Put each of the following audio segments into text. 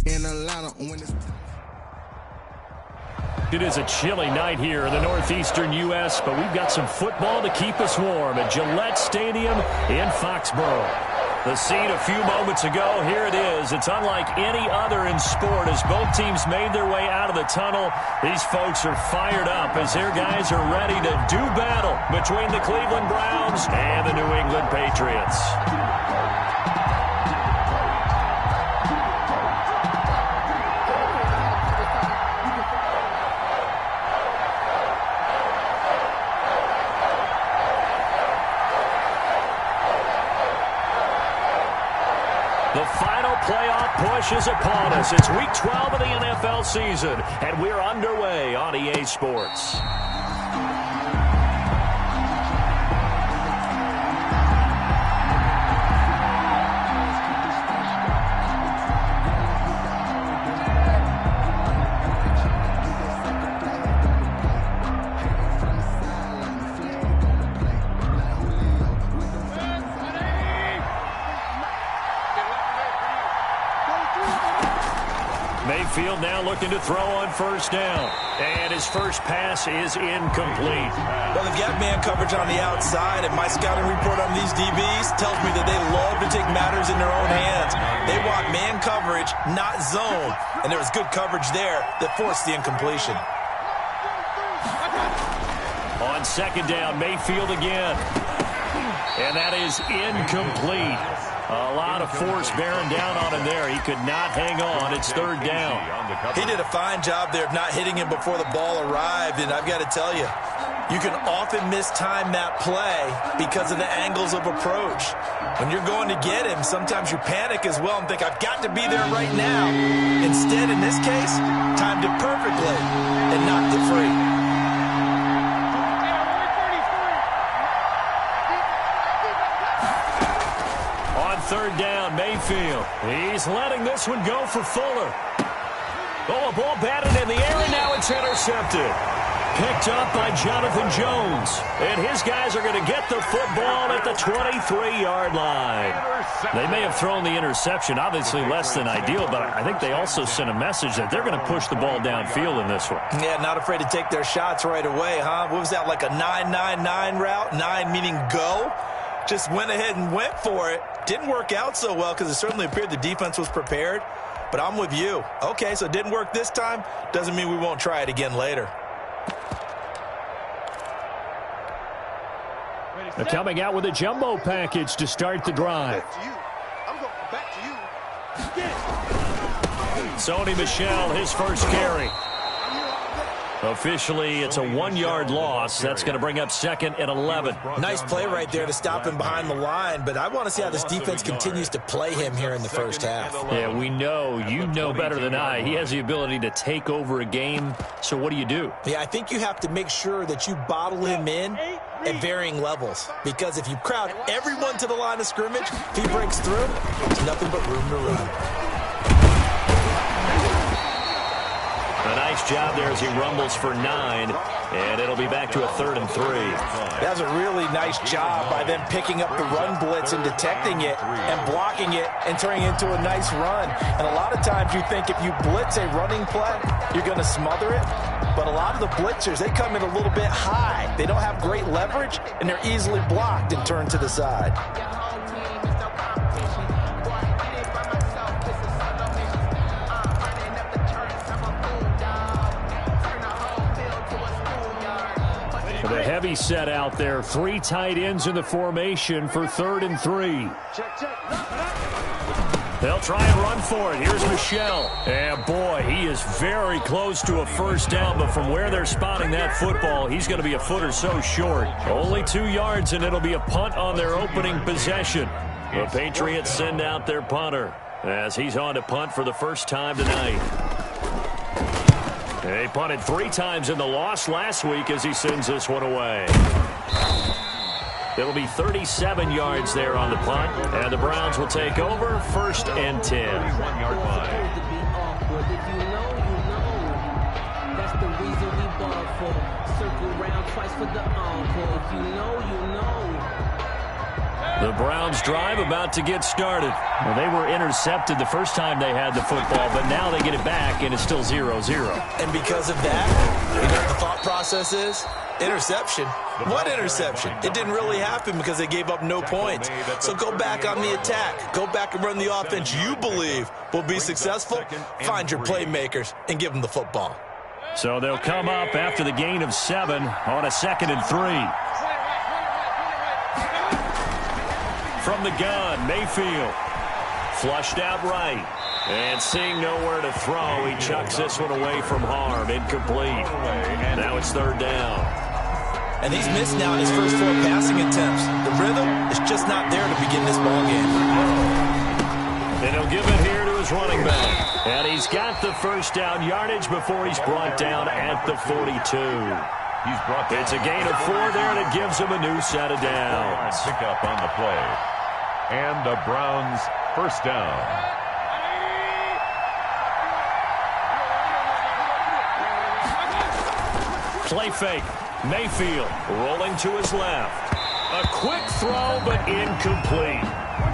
in Atlanta when it's It is a chilly night here in the northeastern U.S., but we've got some football to keep us warm at Gillette Stadium in Foxborough. The scene a few moments ago, here it is. It's unlike any other in sport as both teams made their way out of the tunnel. These folks are fired up as their guys are ready to do battle between the Cleveland Browns and the New England Patriots. The final playoff push is upon us. It's Week 12 of the NFL season, and we're underway on EA Sports. Mayfield now looking to throw on first down. And his first pass is incomplete. Well, they've got man coverage on the outside, and my scouting report on these DBs tells me that they love to take matters in their own hands. They want man coverage, not zone. And there was good coverage there that forced the incompletion. On second down, Mayfield again. And that is incomplete. A lot of force bearing down on him there. He could not hang on. It's third down. He did a fine job there of not hitting him before the ball arrived. And I've got to tell you, you can often mistime that play because of the angles of approach. When you're going to get him, sometimes you panic as well and think, I've got to be there right now. Instead, in this case, timed it perfectly and knocked it free. Third down, Mayfield. He's letting this one go for Fuller. Oh, a ball batted in the air, and now it's intercepted. Picked up by Jonathan Jones. And his guys are going to get the football at the 23-yard line. They may have thrown the interception, obviously less than ideal, but I think they also sent a message that they're going to push the ball downfield in this one. Yeah, not afraid to take their shots right away, huh? What was that, like a 9-9-9 route? 9 meaning go? Just went ahead and went for it. Didn't work out so well because it certainly appeared the defense was prepared. But I'm with you. Okay, so it didn't work this time. Doesn't mean we won't try it again later. They're coming out with a jumbo package to start the drive. Sony Michel, his first carry. Officially, it's a 1-yard loss. That's going to bring up second and 11. Nice play right there to stop him behind the line, but I want to see how this defense continues to play him here in the first half. Yeah, we know. You know better than I. He has the ability to take over a game, so what do you do? Yeah, I think you have to make sure that you bottle him in at varying levels, because if you crowd everyone to the line of scrimmage, if he breaks through, there's nothing but room to run. A nice job there as he rumbles for 9, and it'll be back to a 3rd and 3. That was a really nice job by them picking up the run blitz and detecting it and blocking it and turning it into a nice run. And a lot of times you think if you blitz a running play, you're going to smother it. But a lot of the blitzers, they come in a little bit high. They don't have great leverage, and they're easily blocked and turned to the side. The heavy set out there. 3 tight ends in the formation for 3rd and 3. They'll try and run for it. Here's Michel. And, boy, he is very close to a first down, but from where they're spotting that football, he's going to be a foot or so short. Only 2 yards, and it'll be a punt on their opening possession. The Patriots send out their punter as he's on to punt for the first time tonight. They punted 3 times in the loss last week as he sends this one away. It'll be 37 yards there on the punt, and the Browns will take over 1st and 10. 1-yard line. That's the reason we ball for. Circle round twice for the encore. If you know, you know. The Browns drive about to get started. Well, they were intercepted the first time they had the football, but now they get it back, and it's still 0-0. And because of that, you know what the thought process is? Interception. What interception? It didn't really happen because they gave up no points. So go back on the attack. Go back and run the offense you believe will be successful. Find your playmakers and give them the football. So they'll come up after the gain of 7 on a 2nd and 3. From the gun, Mayfield. Flushed out right. And seeing nowhere to throw, he chucks this one away from harm. Incomplete. Now it's 3rd down. And he's missed now in his first 4 passing attempts. The rhythm is just not there to begin this ballgame. And he'll give it here to his running back. And he's got the first down yardage before he's brought down at the 42. It's a gain of 4 there, and it gives him a new set of downs. Pick up on the play. And the Browns first down. Play fake. Mayfield rolling to his left. A quick throw, but incomplete.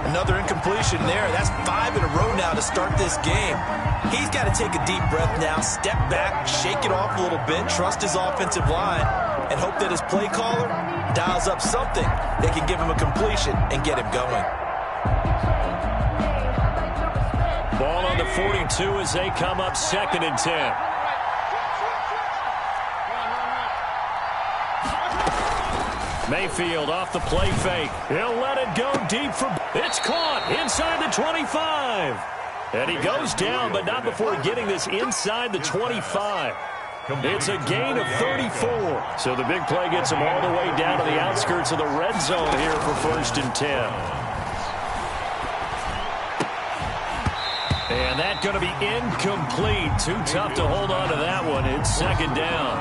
Another incompletion there. That's 5 in a row now to start this game. He's got to take a deep breath now, step back, shake it off a little bit, trust his offensive line, and hope that his play caller dials up something that can give him a completion and get him going. Ball on the 42 as they come up 2nd and 10. Mayfield off the play fake. He'll let it go deep for... It's caught inside the 25. And he goes down, but not before getting this inside the 25. It's a gain of 34. So the big play gets him all the way down to the outskirts of the red zone here for 1st and 10. And that's going to be incomplete. Too tough to hold on to that one. It's 2nd down.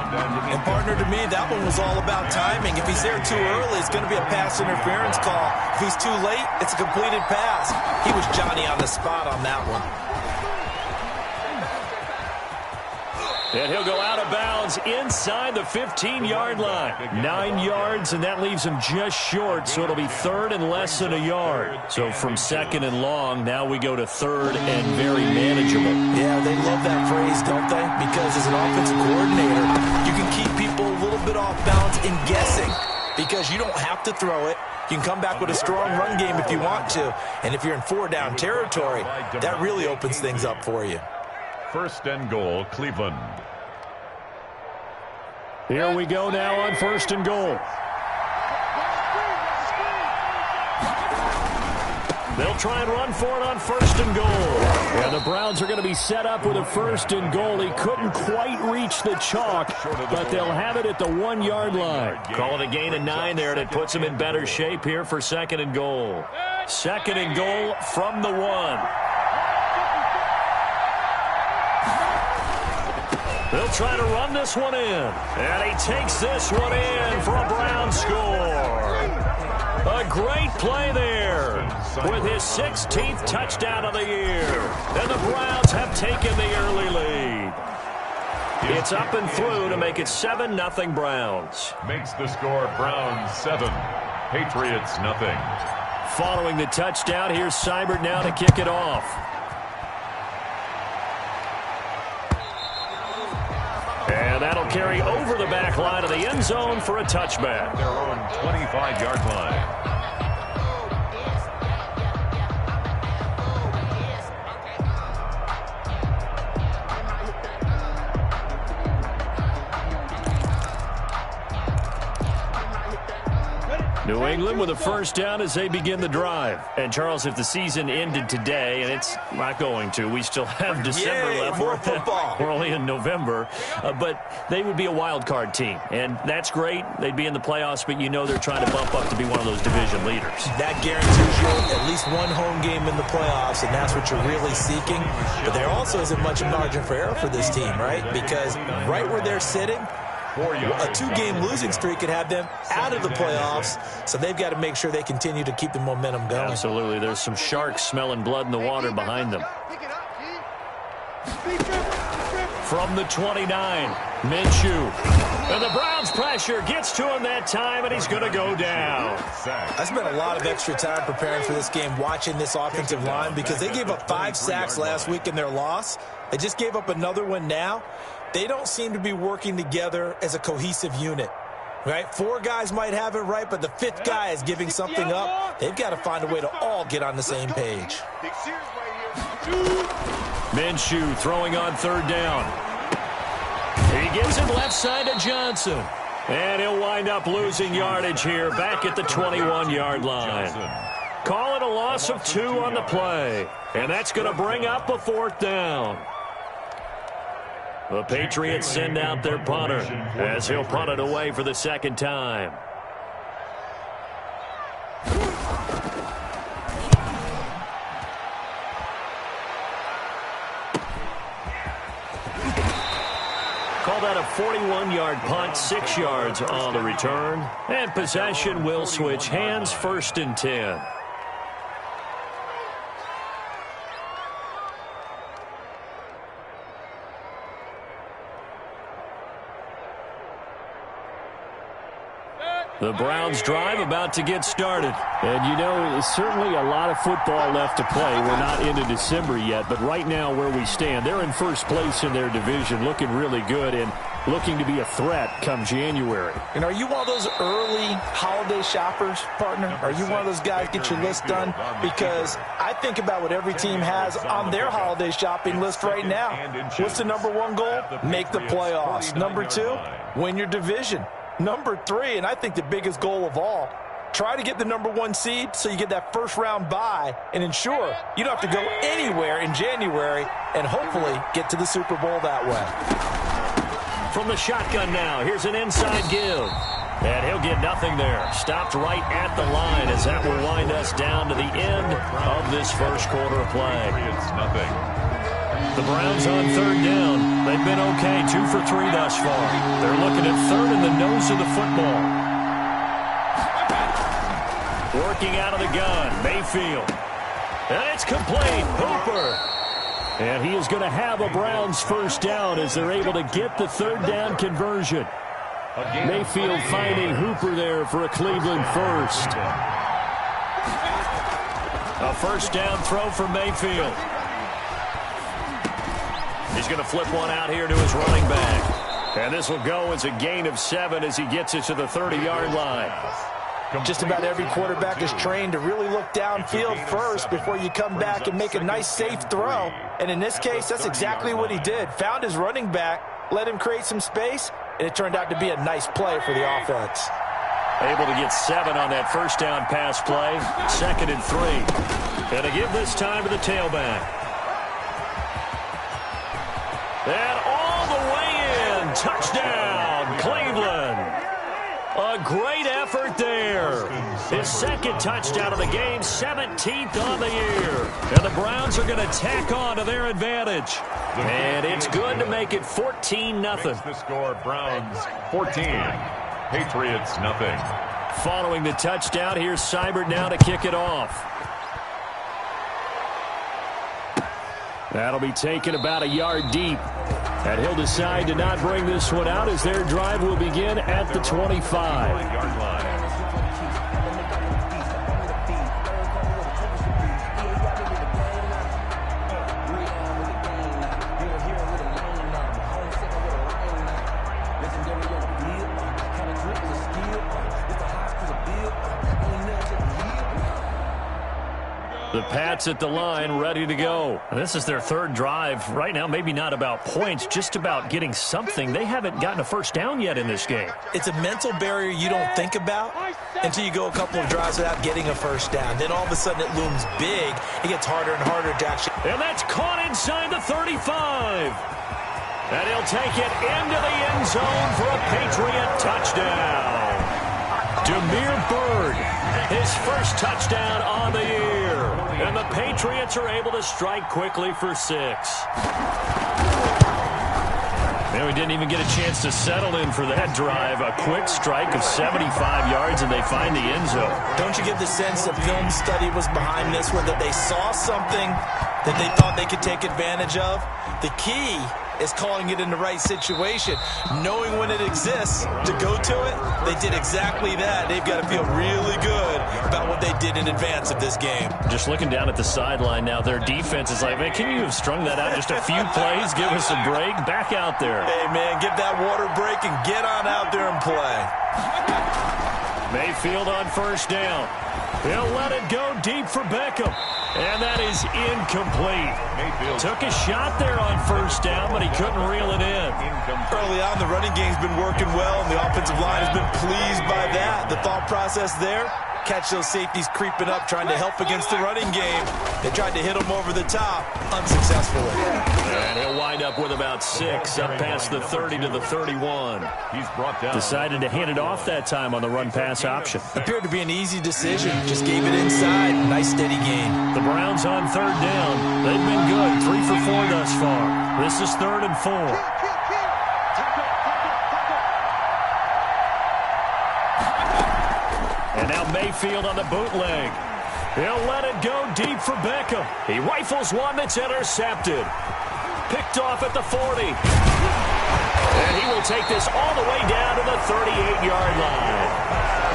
And, partner, to me, that one was all about timing. If he's there too early, it's going to be a pass interference call. If he's too late, it's a completed pass. He was Johnny on the spot on that one. And he'll go out of bounds inside the 15-yard line. 9 yards, and that leaves him just short, so it'll be 3rd and less than a yard. So from 2nd and long, now we go to 3rd and very manageable. Yeah, they love that phrase, don't they? Because as an offensive coordinator, you can keep people a little bit off balance and guessing because you don't have to throw it. You can come back with a strong run game if you want to. And if you're in 4-down territory, that really opens things up for you. 1st and goal, Cleveland. Here we go now on 1st and goal. They'll try and run for it on 1st and goal. And the Browns are going to be set up with a 1st and goal. He couldn't quite reach the chalk, but they'll have it at the 1-yard line. Call it a gain of 9 there, and it puts them in better shape here for 2nd and goal. 2nd and goal from the 1. They'll try to run this one in. And he takes this one in for a Brown score. A great play there with his 16th touchdown of the year. And the Browns have taken the early lead. It's up and through to make it 7-0 Browns. Makes the score Browns 7, Patriots nothing. Following the touchdown, here's Seibert now to kick it off. And that'll carry over the back line of the end zone for a touchback. Their own 25-yard line. New England with a 1st down as they begin the drive. And, Charles, if the season ended today, and it's not going to, we still have December left. More football. We're only in November. But they would be a wild card team. And that's great. They'd be in the playoffs, but you know they're trying to bump up to be one of those division leaders. That guarantees you at least one home game in the playoffs, and that's what you're really seeking. But there also isn't much margin for error for this team, right? Because right where they're sitting, a 2-game losing streak could have them out of the playoffs, so they've got to make sure they continue to keep the momentum going. Absolutely. There's some sharks smelling blood in the water behind them. From the 29, Minshew. And the Browns' pressure gets to him that time, and he's going to go down. I spent a lot of extra time preparing for this game watching this offensive line because they gave up 5 sacks last week in their loss. They just gave up another one now. They don't seem to be working together as a cohesive unit. Right? 4 guys might have it right, but the 5th guy is giving something up. They've got to find a way to all get on the same page. Minshew throwing on 3rd down. He gives it left side to Johnson. And he'll wind up losing yardage here back at the 21-yard line. Call it a loss of 2 on the play. And that's going to bring up a 4th down. The Patriots send out their punter as he'll punt it away for the 2nd time. Call that a 41-yard punt, 6 yards on the return. And possession will switch hands, 1st and 10. The Browns drive about to get started. And, you know, there's certainly a lot of football left to play. We're not into December yet, but right now where we stand, they're in 1st place in their division, looking really good and looking to be a threat come January. And are you one of those early holiday shoppers, partner? Are you one of those guys get your list done? Because I think about what every team has on their holiday shopping list right now. What's the number 1 goal? Make the playoffs. Number 2, win your division. Number 3, and I think the biggest goal of all, try to get the number 1 seed so you get that 1st round bye and ensure you don't have to go anywhere in January and hopefully get to the Super Bowl that way. From the shotgun now, here's an inside give. And he'll get nothing there. Stopped right at the line as that will wind us down to the end of this 1st quarter of play. It's nothing. The Browns on 3rd down. They've been okay, 2 for 3 thus far. They're looking at 3rd in the nose of the football. Working out of the gun, Mayfield. And it's complete, Hooper. And he is going to have a Browns 1st down as they're able to get the 3rd down conversion. Mayfield finding Hooper there for a Cleveland 1st. A 1st down throw for Mayfield. He's going to flip one out here to his running back. And this will go as a gain of 7 as he gets it to the 30-yard line. Just about every quarterback is trained to really look downfield first before you come back and make a nice, safe throw. And in this case, that's exactly what he did. Found his running back, let him create some space, and it turned out to be a nice play for the offense. Able to get 7 on that 1st down pass play. 2nd and 3. And to give this time to the tailback. And all the way in. Touchdown, Cleveland. A great effort there. His 2nd touchdown of the game, 17th on the year. And the Browns are going to tack on to their advantage. And it's good to make it 14-0. The score, Browns 14, Patriots nothing. Following the touchdown, here's Seibert now to kick it off. That'll be taken about a yard deep. And he'll decide to not bring this one out as their drive will begin at the 25-yard line. The Pats at the line, ready to go. This is their 3rd drive. Right now, maybe not about points, just about getting something. They haven't gotten a 1st down yet in this game. It's a mental barrier you don't think about until you go a couple of drives without getting a 1st down. Then all of a sudden it looms big. It gets harder and harder to actually. And that's caught inside the 35. And he'll take it into the end zone for a Patriot touchdown. Damiere Byrd, his 1st touchdown on the year. And the Patriots are able to strike quickly for 6. And we didn't even get a chance to settle in for that drive. A quick strike of 75 yards, and they find the end zone. Don't you get the sense that film study was behind this one, that they saw something that they thought they could take advantage of? The key is calling it in the right situation. Knowing when it exists to go to it, they did exactly that. They've got to feel really good about what they did in advance of this game. Just looking down at the sideline now, their defense is like, man, can you have strung that out just a few plays? Give us a break. Back out there. Hey, man, give that water break and get on out there and play. Mayfield on first down. He'll let it go deep for Beckham. And that is incomplete. Mayfield took a shot there on first down, but he couldn't reel it in. Early on, the running game's been working well, and the offensive line has been pleased by that. The thought process there, catch those safeties creeping up, trying to help against the running game. They tried to hit them over the top, unsuccessfully. And he'll wind up with about 6, up past the 30 to the 31. He's brought down. Decided to hand it off that time on the run-pass option. Appeared to be an easy decision. Just gave it inside. Nice, steady gain. The Browns on third down. They've been good, 3 for 4 thus far. This is 3rd and 4. And now Mayfield on the bootleg. He'll let it go deep for Beckham. He rifles one that's intercepted. Picked off at the 40. And he will take this all the way down to the 38-yard line.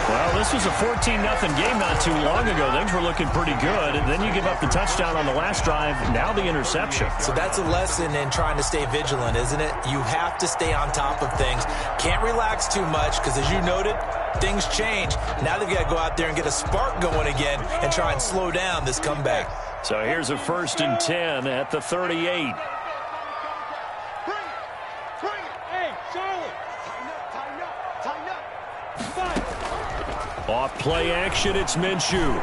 Well, this was a 14-0 game not too long ago. Things were looking pretty good. And then you give up the touchdown on the last drive. Now the interception. So that's a lesson in trying to stay vigilant, isn't it? You have to stay on top of things. Can't relax too much because, as you noted, things change. Now they've got to go out there and get a spark going again and try and slow down this comeback. So here's a 1st and 10 at the 38. Off play action, it's Minshew.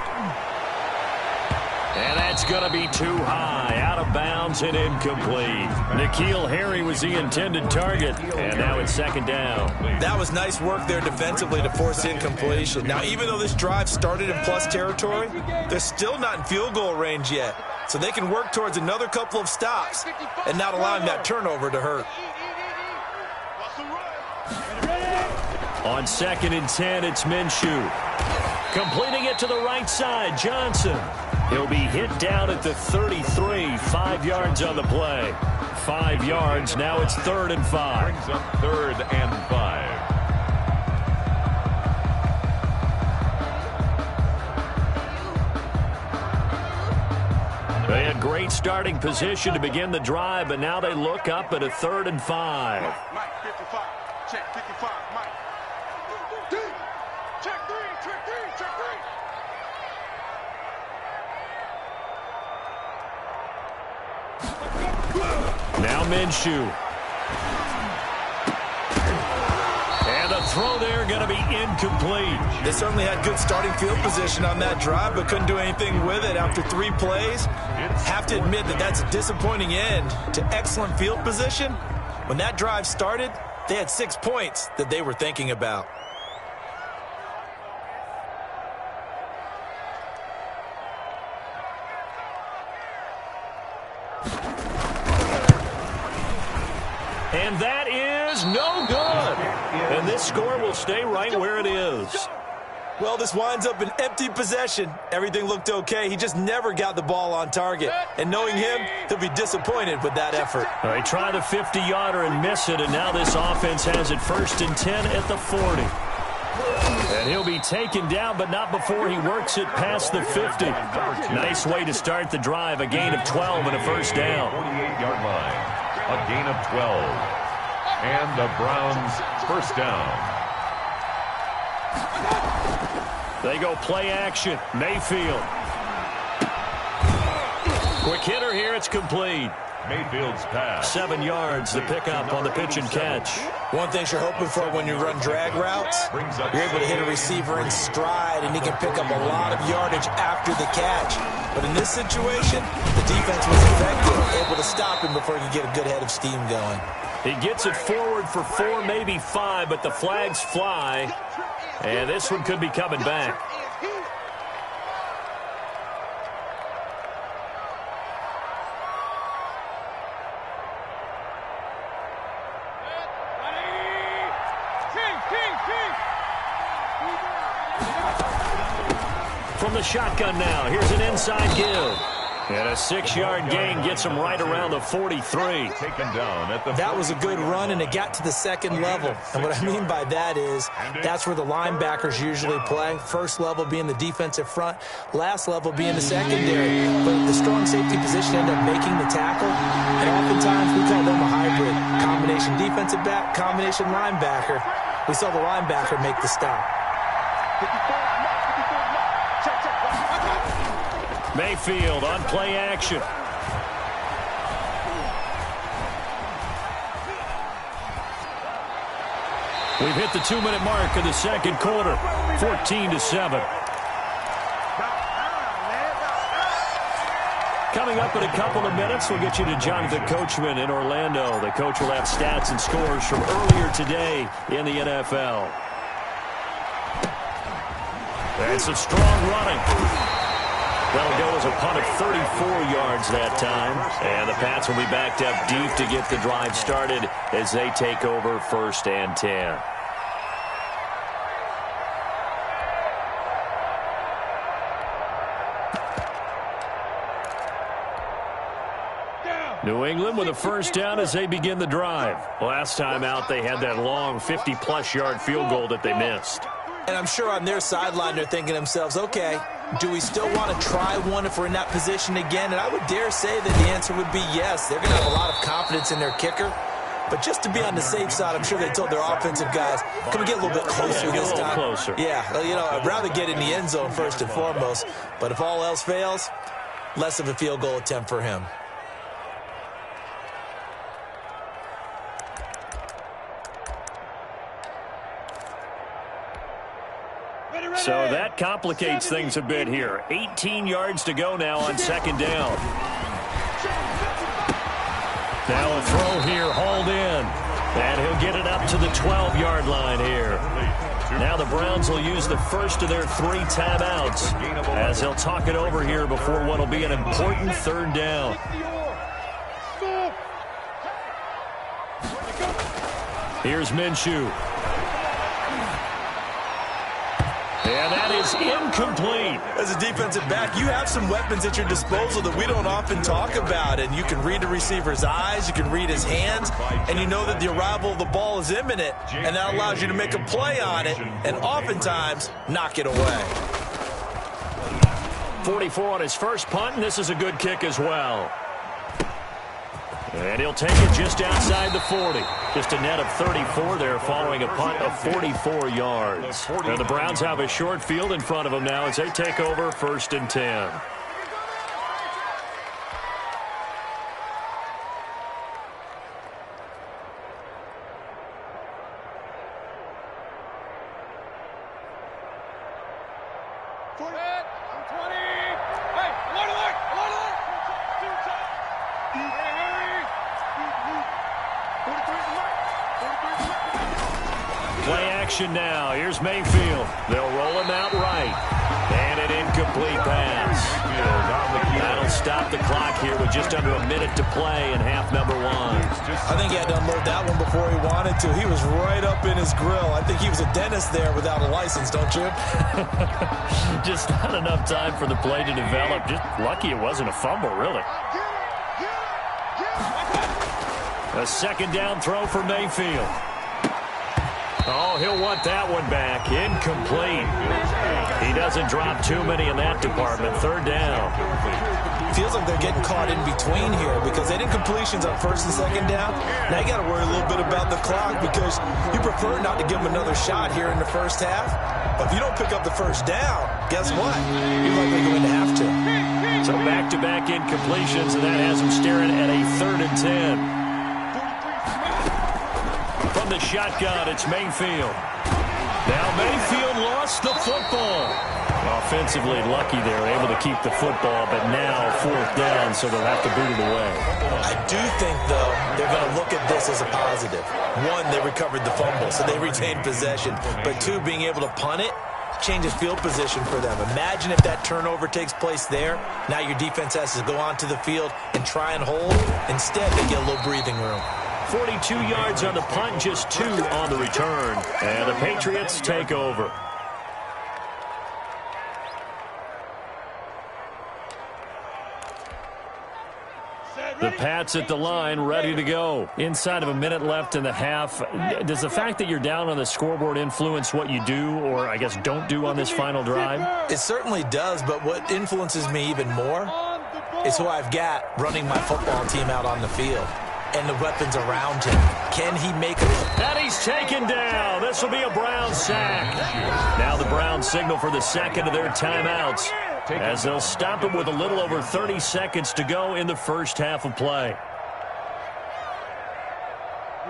And that's going to be too high, out of bounds and incomplete. N'Keal Harry was the intended target, and now it's 2nd down. That was nice work there defensively to force incompletion. Now, even though this drive started in plus territory, they're still not in field goal range yet. So they can work towards another couple of stops and not allowing that turnover to hurt. On 2nd and 10, it's Minshew. Completing it to the right side, Johnson. He'll be hit down at the 33, 5 yards on the play. 5 yards, now it's 3rd and 5. Brings up 3rd and 5. They had great starting position to begin the drive, but now they look up at a 3rd and 5. Mike, 55. Check 55, Mike. Check 3, check 3, check 3. Now Minshew. And the throw there going to be incomplete. They certainly had good starting field position on that drive, but couldn't do anything with it after 3 plays. Have to admit that that's a disappointing end to excellent field position. When that drive started, they had 6 points that they were thinking about. And that is no good. And this score will stay right where it is. Well, this winds up an empty possession. Everything looked okay. He just never got the ball on target. And knowing him, he'll be disappointed with that effort. All right, try the 50-yarder and miss it, and now this offense has it 1st and 10 at the 40. And he'll be taken down, but not before he works it past the 50. Nice way to start the drive, a gain of 12 and a 1st down. 48-yard line, a gain of 12. And the Browns 1st down. They go play action. Mayfield. Quick hitter here. It's complete. Mayfield's pass. 7 yards, the pickup on the pitch and catch. One thing you're hoping for when you run drag routes, you're able to hit a receiver in stride, and he can pick up a lot of yardage after the catch. But in this situation, the defense was effective, able to stop him before he could get a good head of steam going. He gets it forward for 4, maybe 5, but the flags fly. And this one could be coming back. From the shotgun now, here's an inside give. And a 6-yard gain gets him right around the 43. Taken down at the That was a good run, and it got to the second level. And what I mean by that is that's where the linebackers usually play. First level being the defensive front, last level being the secondary. But the strong safety position ended up making the tackle, and oftentimes we call them a hybrid. Combination defensive back, combination linebacker. We saw the linebacker make the stop. Mayfield on play action. We've hit the 2-minute mark of the second quarter, 14-7. Coming up in a couple of minutes, we'll get you to Jonathan Coachman in Orlando. The coach will have stats and scores from earlier today in the NFL. And some strong running. That'll go as a punt of 34 yards that time. And the Pats will be backed up deep to get the drive started as they take over 1st and 10. New England with a first down as they begin the drive. Last time out, they had that long 50-plus yard field goal that they missed. And I'm sure on their sideline they're thinking to themselves, okay, do we still want to try one if we're in that position again? And I would dare say that the answer would be yes. They're going to have a lot of confidence in their kicker. But just to be on the safe side, I'm sure they told their offensive guys, can we get a little bit closer this time? Closer. Yeah, you know, I'd rather get in the end zone first and foremost. But if all else fails, less of a field goal attempt for him. So that complicates things a bit here. 18 yards to go now on second down. Now a throw here, hauled in. And he'll get it up to the 12-yard line here. Now the Browns will use the first of their 3 timeouts as they'll talk it over here before what will be an important 3rd down. Here's Minshew. And that is incomplete. As a defensive back, you have some weapons at your disposal that we don't often talk about. And you can read the receiver's eyes, you can read his hands, and you know that the arrival of the ball is imminent. And that allows you to make a play on it and oftentimes knock it away. 44 on his first punt, and this is a good kick as well. And he'll take it just outside the 40. Just a net of 34 there following a punt of 44 yards. And the Browns have a short field in front of them now as they take over 1st and 10. Now, here's Mayfield. They'll roll him out right. And an incomplete pass. That'll stop the clock here with just under a minute to play in half number 1. I think he had to unload that one before he wanted to. He was right up in his grill. I think he was a dentist there without a license, don't you? Just not enough time for the play to develop. Just lucky it wasn't a fumble, really. A 2nd down throw for Mayfield. Oh, he'll want that one back. Incomplete. He doesn't drop too many in that department. 3rd down. Feels like they're getting caught in between here because they did completions on 1st and 2nd down. Now you got to worry a little bit about the clock because you prefer not to give them another shot here in the first half. But if you don't pick up the 1st down, guess what? You're likely going to have to. So back-to-back incompletions, and that has him staring at a 3rd and 10. From the shotgun, it's Mayfield. Now Mayfield lost the football. Offensively lucky they're able to keep the football, but now 4th down, so they'll have to boot it away. I do think, though, they're going to look at this as a positive. 1, they recovered the fumble, so they retained possession. But 2, being able to punt it changes field position for them. Imagine if that turnover takes place there. Now your defense has to go onto the field and try and hold. Instead, they get a little breathing room. 42 yards on the punt, just 2 on the return. And the Patriots take over. The Pats at the line, ready to go. Inside of a minute left in the half. Does the fact that you're down on the scoreboard influence what you do, or I guess don't do on this final drive? It certainly does, but what influences me even more is who I've got running my football team out on the field and the weapons around him. Can he make it? And he's taken down. This will be a Browns sack. Now the Browns signal for the second of their timeouts, as they'll stop it with a little over 30 seconds to go in the first half of play.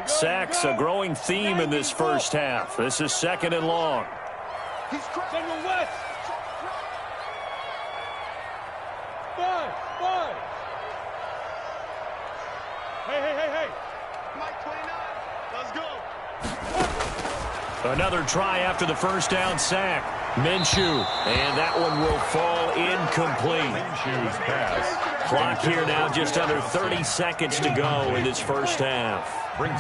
Sacks, a growing theme in this first half. This is second and long. He's cracking the west. Five. Hey. Mike 29. Let's go. Another try after the first down sack. Minshew, and that one will fall incomplete. Minshew's pass. Clock here now, just under 30 seconds to go in this first half.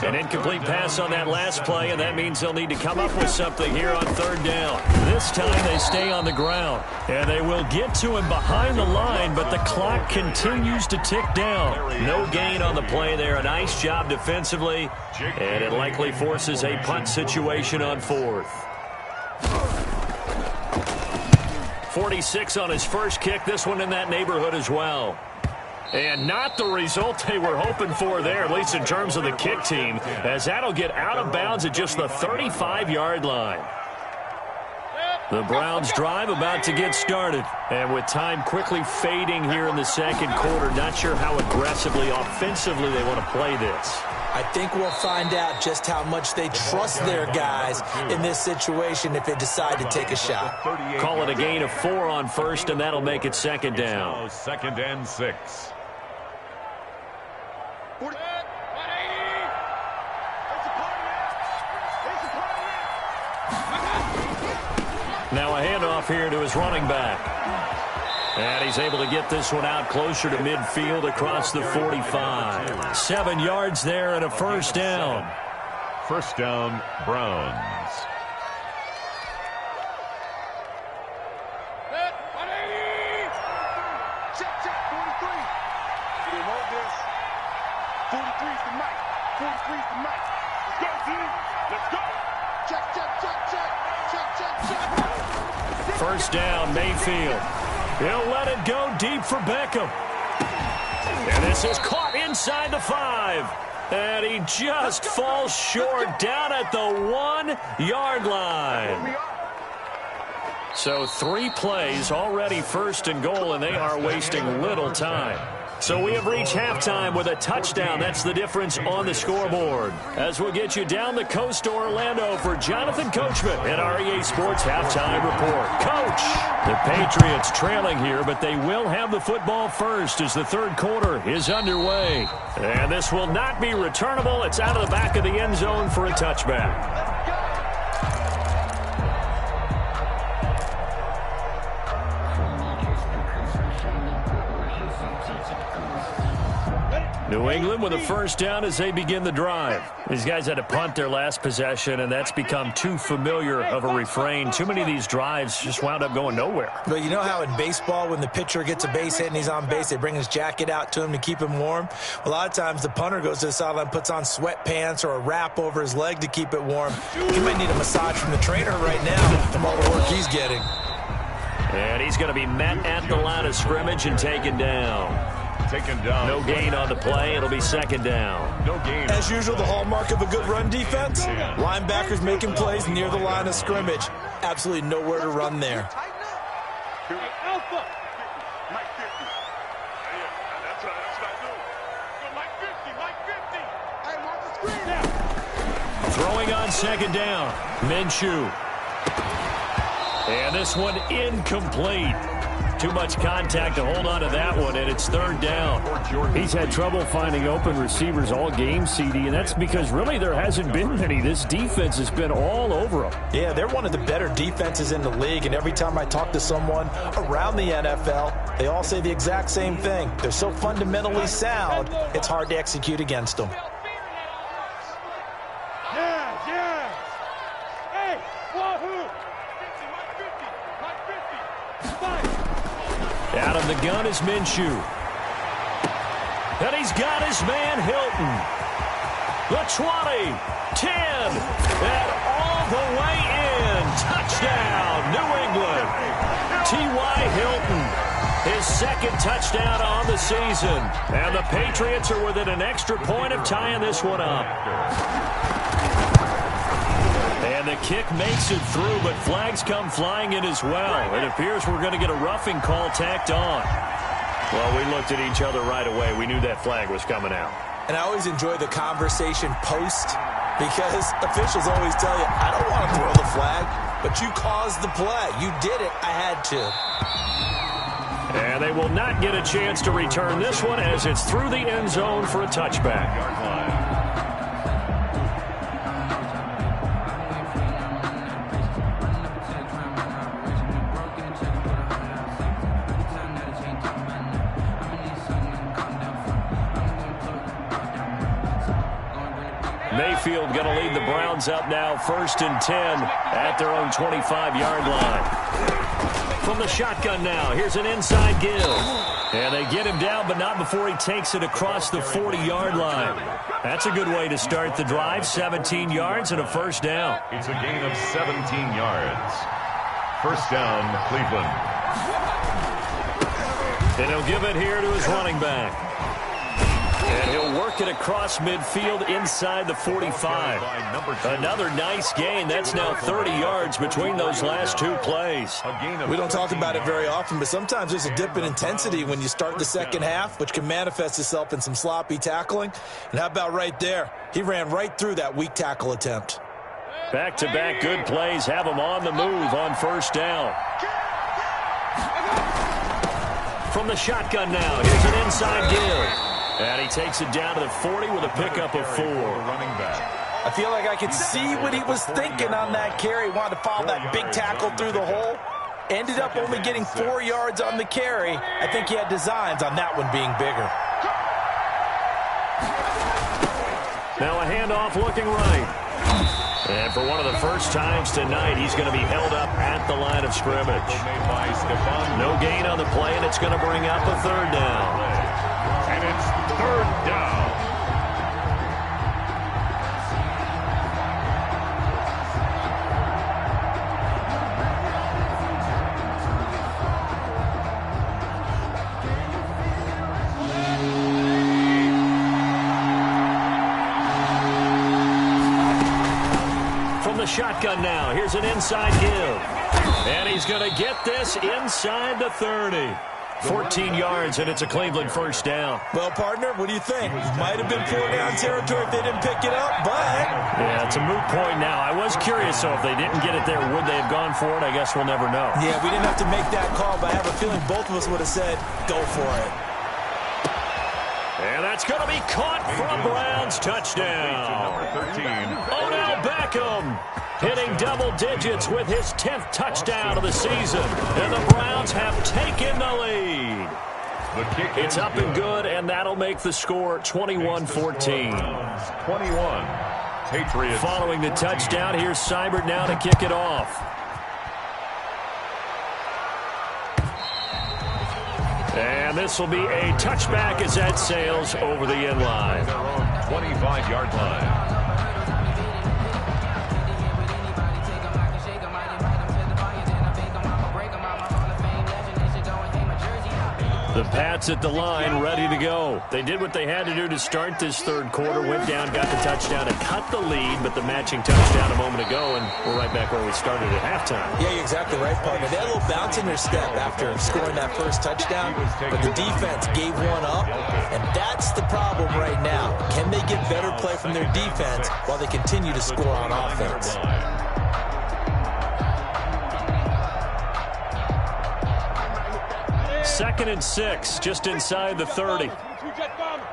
An incomplete pass on that last play, and that means they'll need to come up with something here on third down. This time they stay on the ground, and they will get to him behind the line, but the clock continues to tick down. No gain on the play there. A nice job defensively, and it likely forces a punt situation on fourth. 46 on his first kick. This one in that neighborhood as well. And not the result they were hoping for there, at least in terms of the kick team, as that'll get out of bounds at just the 35-yard line. The Browns drive about to get started, and with time quickly fading here in the second quarter, not sure how aggressively, offensively they want to play this. I think we'll find out just how much they trust their guys in this situation if they decide to take a shot. Call it a gain of 4 on first, and that'll make it second down. Second and 6. Now a handoff here to his running back. And he's able to get this one out closer to midfield across the 45. 7 yards there and a first down. First down, Browns. Check, 43. They want this. 43's the mic. 43's the mic. Let's go, team. Let's go. Check. First down, Mayfield. He'll let it go deep for Beckham. And this is caught inside the 5. And he just falls short down at the 1-yard line. So 3 plays already first and goal, and they are wasting little time. So we have reached halftime with a touchdown. That's the difference on the scoreboard. As we'll get you down the coast to Orlando for Jonathan Coachman at our EA Sports Halftime Report. Coach, the Patriots trailing here, but they will have the football first as the third quarter is underway. And this will not be returnable. It's out of the back of the end zone for a touchback. New England with a first down as they begin the drive. These guys had to punt their last possession, and that's become too familiar of a refrain. Too many of these drives just wound up going nowhere. But you know how in baseball, when the pitcher gets a base hit and he's on base, they bring his jacket out to him to keep him warm? A lot of times the punter goes to the sideline, puts on sweatpants or a wrap over his leg to keep it warm. He might need a massage from the trainer right now from all the work he's getting. And he's going to be met at the line of scrimmage and taken down. Taken down. No gain on the play. It'll be second down. No gain. As usual, the hallmark of a good run defense, linebackers making plays near the line of scrimmage. Absolutely nowhere to run there. Alpha. Mike 50. That's what I do. Go Mike 50. Hey, watch the screen now. Throwing on second down. Minshew. And this one incomplete. Too much contact to hold on to that one, and it's third down. He's had trouble finding open receivers all game, CD, and that's because really there hasn't been many. This defense has been all over them. Yeah, they're one of the better defenses in the league, and every time I talk to someone around the NFL, they all say the exact same thing. They're so fundamentally sound, it's hard to execute against them. Yeah. Hey, wahoo. Out of the gun is Minshew. And he's got his man Hilton. The 20, 10, and all the way in. Touchdown, New England. T.Y. Hilton, his second touchdown on the season. And the Patriots are within an extra point of tying this one up. And the kick makes it through, but flags come flying in as well. It appears we're going to get a roughing call tacked on. Well, we looked at each other right away. We knew that flag was coming out. And I always enjoy the conversation post because officials always tell you, I don't want to throw the flag, but you caused the play. You did it. I had to. And they will not get a chance to return this one as it's through the end zone for a touchback. Yard line. Mayfield going to lead the Browns up now, 1st and 10 at their own 25-yard line. From the shotgun now, here's an inside give. And they get him down, but not before he takes it across the 40-yard line. That's a good way to start the drive, 17 yards and a first down. It's a gain of 17 yards. First down, Cleveland. And he'll give it here to his running back. And he'll work it across midfield inside the 45. Another nice gain. That's now 30 yards between those last two plays. We don't talk about it very often, but sometimes there's a dip in intensity when you start the second half, which can manifest itself in some sloppy tackling. And how about right there? He ran right through that weak tackle attempt. Back-to-back good plays have him on the move on first down. From the shotgun now, here's an inside give. And he takes it down to the 40 with a pickup of 4. Running back. I feel like I could see what he was thinking on that carry. Wanted to follow that big tackle through the hole. Ended up only getting 4 yards on the carry. I think he had designs on that one being bigger. Now a handoff looking right. And for one of the first times tonight, he's going to be held up at the line of scrimmage. No gain on the play, and it's going to bring up a third down. And it's third down. From the shotgun now, here's an inside give. And he's going to get this inside the 30. 14 yards, and it's a Cleveland first down. Well, partner, what do you think? Might have been 4-down territory if they didn't pick it up, but... Yeah, it's a moot point now. I was curious, so if they didn't get it there, would they have gone for it? I guess we'll never know. Yeah, we didn't have to make that call, but I have a feeling both of us would have said, go for it. And that's going to be caught for a Browns touchdown. Number 13. Odell Beckham hitting double digits with his 10th touchdown of the season. And the Browns have taken the lead. The kick It's up and good, and that'll make the score 21-14. 21. Patriots. Following the touchdown, here's Seibert now to kick it off. And this will be a touchback as that sails over the end line. Their own 25-yard line. The Pats at the line, ready to go. They did what they had to do to start this third quarter, went down, got the touchdown, and cut the lead, but the matching touchdown a moment ago, and we're right back where we started at halftime. Yeah, you're exactly right, partner. They had a little bounce in their step after scoring that first touchdown, but the defense gave one up, and that's the problem right now. Can they get better play from their defense while they continue to score on offense? 2nd and 6, just inside the 30. You can't block me.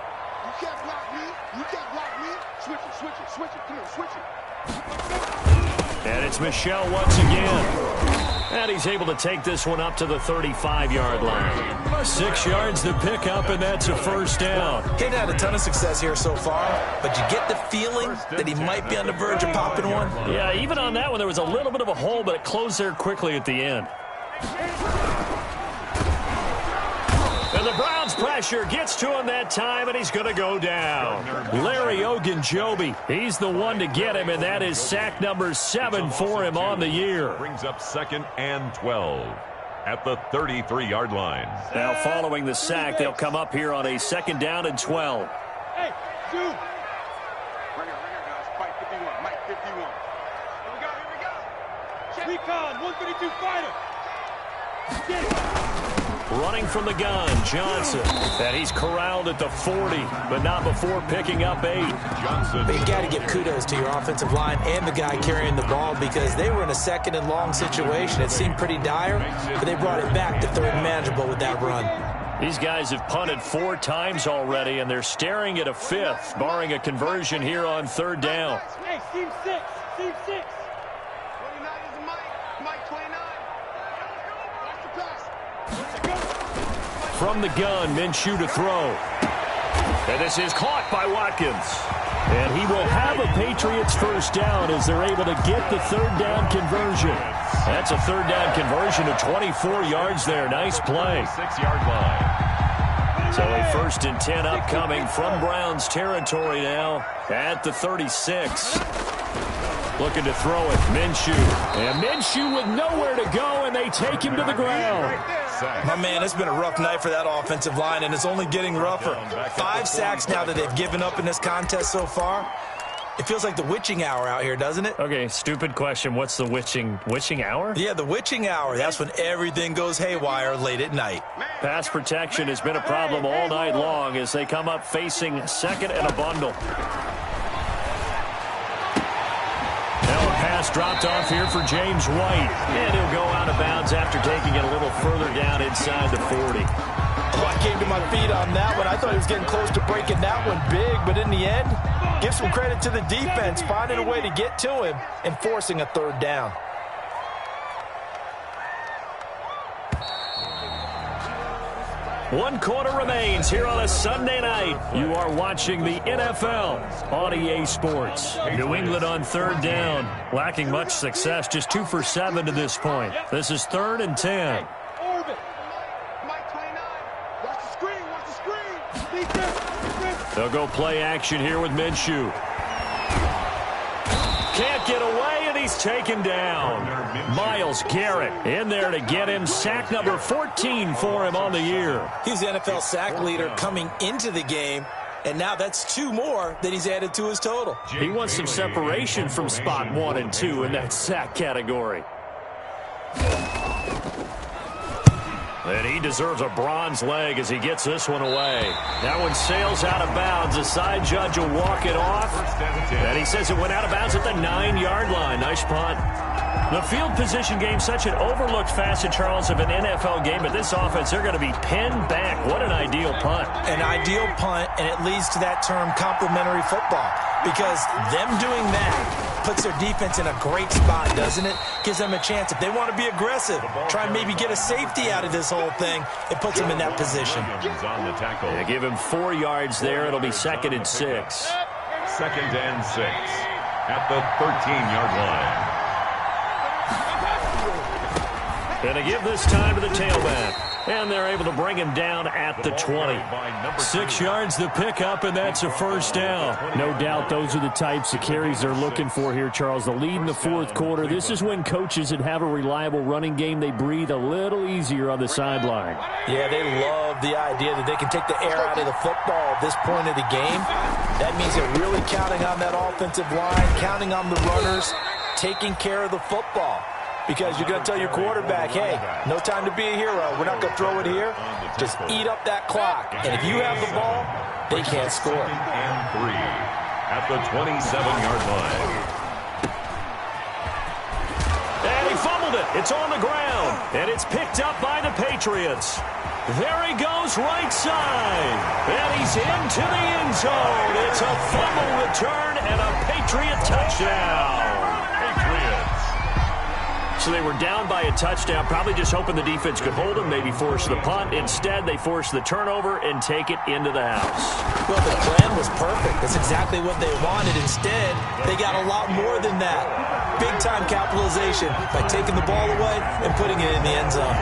You can't block me. Switch it. Come on, switch it. And it's Michel once again. And he's able to take this one up to the 35-yard line. 6 yards to pick up, and that's a first down. He hadn't had a ton of success here so far, but you get the feeling that he might be on the verge of popping one. Yeah, even on that one, there was a little bit of a hole, but it closed there quickly at the end. And the Browns Browns pressure gets to him that time, and he's going to go down. Larry Ogunjobi, he's the one to get him, and that is sack number 7 for him on the year. Brings up 2nd and 12 at the 33-yard line. Now following the sack, they'll come up here on a 2nd down and 12. Hey, dude. Right here, guys. Fight 51. Mike 51. Here we go. Check. Recon, 132 fighter. Get it. Running from the gun, Johnson. And he's corralled at the 40, but not before picking up 8. Johnson. But you got to give kudos to your offensive line and the guy carrying the ball because they were in a 2nd and long situation. It seemed pretty dire, but they brought it back to 3rd and manageable with that run. These guys have punted 4 times already, and they're staring at a 5th, barring a conversion here on 3rd down. Hey, team 6. Team 6. 29 is Mike. Mike 29. Watch the pass. From the gun, Minshew to throw. And this is caught by Watkins. And he will have a Patriots first down as they're able to get the 3rd down conversion. That's a 3rd down conversion of 24 yards there. Nice play. 6-yard line. So a 1st and 10 upcoming from Browns territory now at the 36. Looking to throw it, Minshew. And Minshew with nowhere to go, and they take him to the ground. My man, it's been a rough night for that offensive line, and it's only getting rougher. 5 sacks now that they've given up in this contest so far. It feels like the witching hour out here, doesn't it? Okay, stupid question. What's the witching hour? Yeah, the witching hour. That's when everything goes haywire late at night. Pass protection has been a problem all night long as they come up facing 2nd and a bundle. Now a pass dropped off here for James White. And he'll go out of bounds after taking it a little further down inside the 40. Oh, I came to my feet on that one. I thought he was getting close to breaking that one big, but in the end, give some credit to the defense, finding a way to get to him and forcing a 3rd down. One quarter remains here on a Sunday night. You are watching the NFL on EA Sports. New England on 3rd down. Lacking much success, just 2 for 7 to this point. This is 3rd and 10. Orbit. Mike 29. Watch the screen. Watch the screen. They'll go play action here with Minshew. Can't get away, and he's taken down. Myles Garrett in there to get him. Sack number 14 for him on the year. He's the NFL sack leader coming into the game, and now that's 2 more that he's added to his total. He wants some separation from spot 1 and 2 in that sack category. And he deserves a bronze leg as he gets this one away. That one sails out of bounds. The side judge will walk it off. And he says it went out of bounds at the 9-yard line. Nice punt. The field position game, such an overlooked facet, Charles, of an NFL game. But this offense, they're going to be pinned back. What an ideal punt. An ideal punt, and it leads to that term complementary football. Because them doing that puts their defense in a great spot, doesn't it? Gives them a chance. If they want to be aggressive, try and maybe get a safety out of this whole thing, it puts them in that position. On the tackle. They give him 4 yards there. It'll be 2nd and 6. 2nd and 6 at the 13-yard line. And to give this time to the tailback. And they're able to bring him down at the 20. 6 yards the pickup, and that's a 1st down. No doubt those are the types of carries they're looking for here, Charles. The lead in the 4th quarter. This is when coaches that have a reliable running game, they breathe a little easier on the sideline. Yeah, they love the idea that they can take the air out of the football at this point of the game. That means they're really counting on that offensive line, counting on the runners, taking care of the football. Because you're going to tell your quarterback, hey, no time to be a hero. We're not going to throw it here. Just eat up that clock. And if you have the ball, they can't score. And 3 at the 27-yard line. And he fumbled it. It's on the ground. And it's picked up by the Patriots. There he goes right side. And he's into the end zone. It's a fumble return and a Patriot touchdown. So they were down by a touchdown, probably just hoping the defense could hold them, maybe force the punt. Instead, they force the turnover and take it into the house. Well, the plan was perfect. That's exactly what they wanted. Instead, they got a lot more than that. Big-time capitalization by taking the ball away and putting it in the end zone.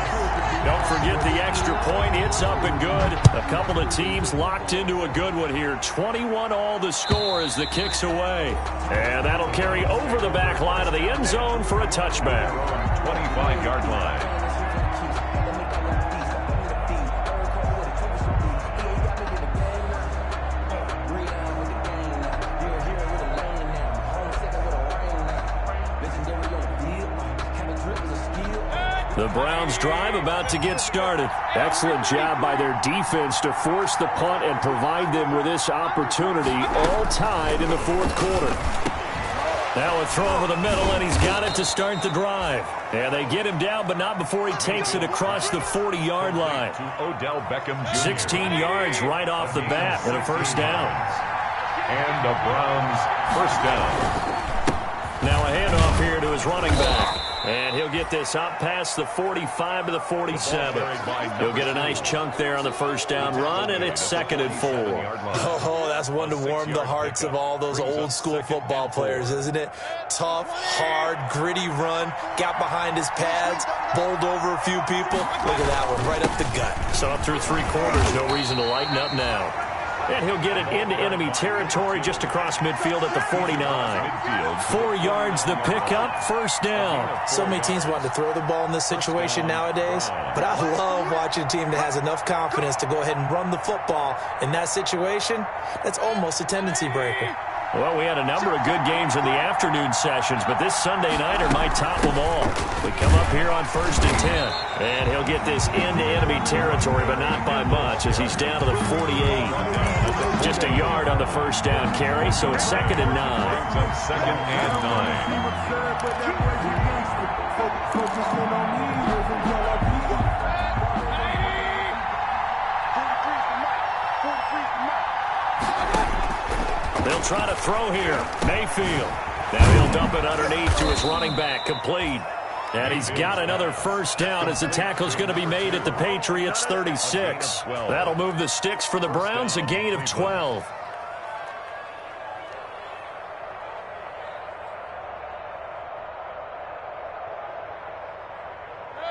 Don't forget the extra point. It's up and good. A couple of teams locked into a good one here. 21-all the score as the kick's away. And that'll carry over the back line of the end zone for a touchback. 25-yard line. The Browns drive about to get started. Excellent job by their defense to force the punt and provide them with this opportunity, all tied in the fourth quarter. Now a throw over the middle, and he's got it to start the drive. And they get him down, but not before he takes it across the 40-yard line. Odell Beckham Jr. 16 yards right off the bat and a first down. And the Browns first down. Now a handoff here to his running back. And he'll get this up past the 45 to the 47. He'll get a nice chunk there on the first down run, and it's 2nd and 4. Oh, that's one to warm the hearts of all those old-school football players, isn't it? Tough, hard, gritty run, got behind his pads, bowled over a few people. Look at that one, right up the gut. So up through 3 quarters, no reason to lighten up now. And he'll get it into enemy territory just across midfield at the 49. 4 yards the pickup, first down. So many teams want to throw the ball in this situation nowadays, but I love watching a team that has enough confidence to go ahead and run the football in that situation. That's almost a tendency breaker. Well, we had a number of good games in the afternoon sessions, but this Sunday nighter might top them all. We come up here on 1st and 10, and he'll get this into enemy territory, but not by much as he's down to the 48. Just a yard on the first down carry, so it's 2nd and 9. 2nd and 9. They'll try to throw here. Mayfield. Now he'll dump it underneath to his running back. Complete. And he's got another first down as the tackle's going to be made at the Patriots' 36. That'll move the sticks for the Browns, a gain of 12.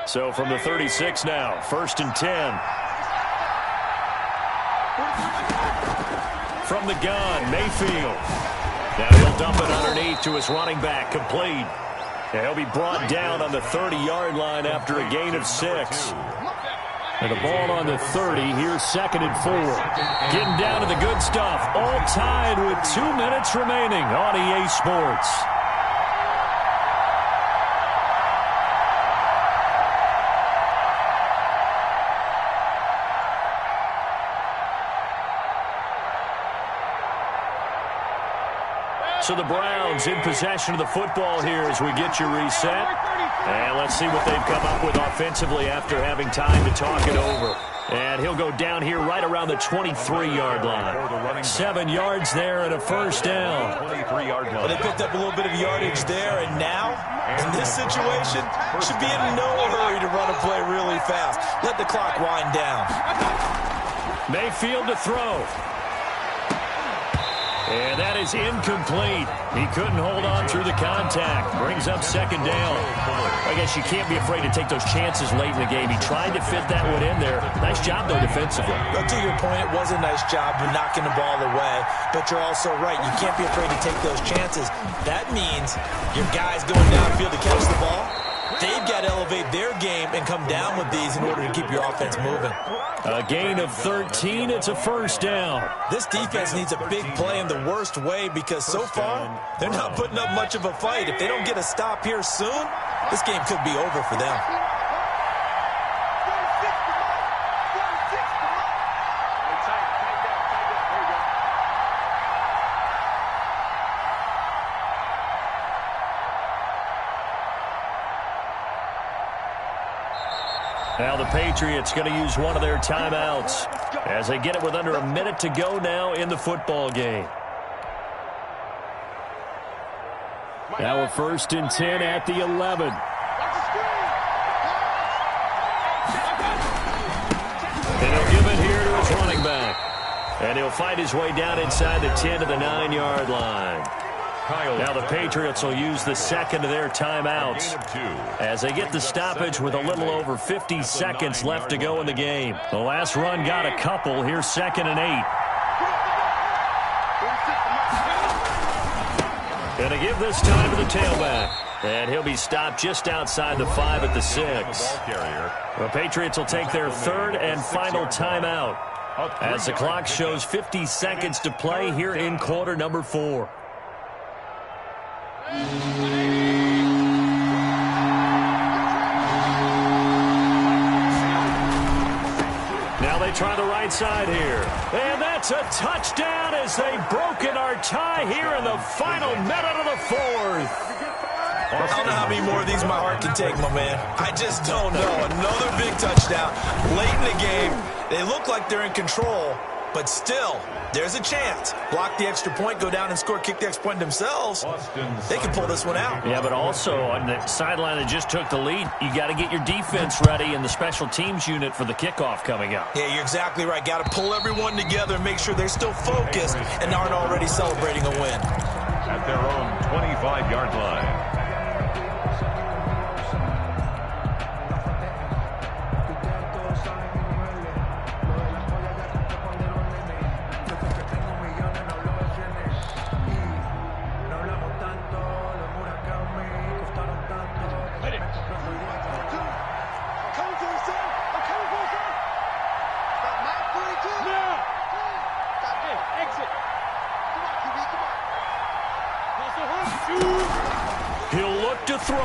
So from the 36 now, 1st and 10. From the gun, Mayfield. Now he'll dump it underneath to his running back, complete. And he'll be brought down on the 30-yard line after a gain of 6. And the ball on the 30, here's 2nd and 4. Getting down to the good stuff, all tied with 2 minutes remaining on EA Sports. So the Browns in possession of the football here as we get you reset. And let's see what they've come up with offensively after having time to talk it over. And he'll go down here right around the 23-yard line. 7 yards there and a first down. 23-yard line. Well, they picked up a little bit of yardage there, and now, in this situation, should be in no hurry to run a play really fast. Let the clock wind down. Mayfield to throw. And that is incomplete. He couldn't hold on through the contact. Brings up 2nd down. I guess you can't be afraid to take those chances late in the game. He tried to fit that one in there. Nice job, though, defensively. Well, to your point, it was a nice job of knocking the ball away. But you're also right. You can't be afraid to take those chances. That means your guys going downfield to catch the ball, they've got to elevate their game and come down with these in order to keep your offense moving. A gain of 13. It's a first down. This defense needs a big play in the worst way because so far, they're not putting up much of a fight. If they don't get a stop here soon, this game could be over for them. Now the Patriots going to use one of their timeouts as they get it with under a minute to go now in the football game. Now a 1st and 10 at the 11. And he'll give it here to his running back. And he'll fight his way down inside the 10 to the 9-yard line. Now the Patriots will use the second of their timeouts as they get the stoppage with a little over 50 seconds left to go in the game. The last run got a couple. Here's 2nd and 8. Going to give this time to the tailback. And he'll be stopped just outside the 5 at the 6. The Patriots will take their 3rd and final timeout as the clock shows 50 seconds to play here in quarter number 4. Now they try the right side here. And that's a touchdown as they've broken our tie here in the final minute of the 4th. I don't know how many more of these my heart can take, my man. I just don't know. Another big touchdown late in the game. They look like they're in control, but still, there's a chance. Block the extra point, go down and score, kick the extra point themselves. They can pull this one out. Yeah, but also on the sideline that just took the lead, you got to get your defense ready and the special teams unit for the kickoff coming up. Yeah, you're exactly right. Got to pull everyone together and make sure they're still focused and aren't already celebrating a win. At their own 25-yard line. He'll look to throw.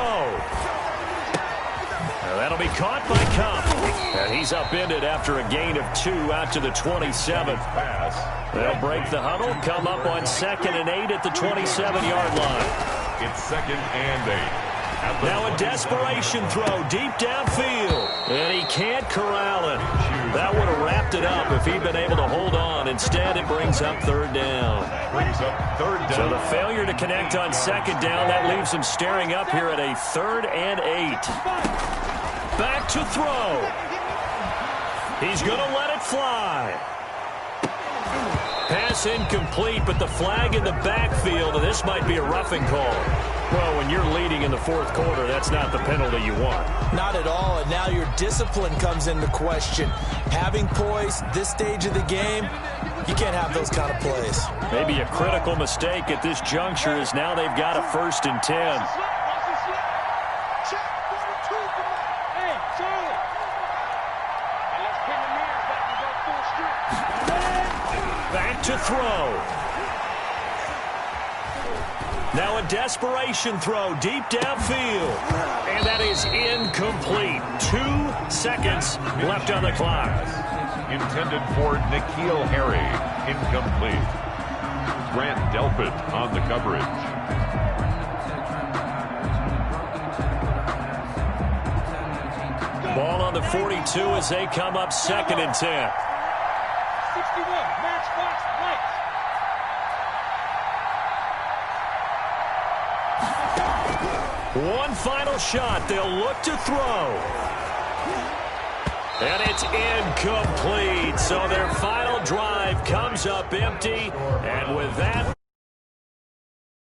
Now that'll be caught by Cup. And he's upended after a gain of 2 out to the 27. They'll break the huddle, come up on 2nd and 8 at the 27-yard line. It's 2nd and 8. Now a desperation throw deep downfield. And he can't corral it. That would have wrapped it up if he'd been able to hold on. Instead, it brings up 3rd down. So the failure to connect on 2nd down, that leaves him staring up here at a 3rd and 8. Back to throw. He's going to let it fly. Pass incomplete, but the flag in the backfield, and this might be a roughing call. Well, when you're leading in the 4th quarter, that's not the penalty you want. Not at all, and now your discipline comes into question. Having poise this stage of the game, you can't have those kind of plays. Maybe a critical mistake at this juncture is now they've got a 1st and 10. Back to throw. Now a desperation throw deep downfield. And that is incomplete. 2 seconds left on the clock. Intended for N'Keal Harry. Incomplete. Grant Delpit on the coverage. Ball on the 42 as they come up 2nd and 10. 61, matchbox lights. One final shot. They'll look to throw. And it's incomplete. So their final drive comes up empty. And with that...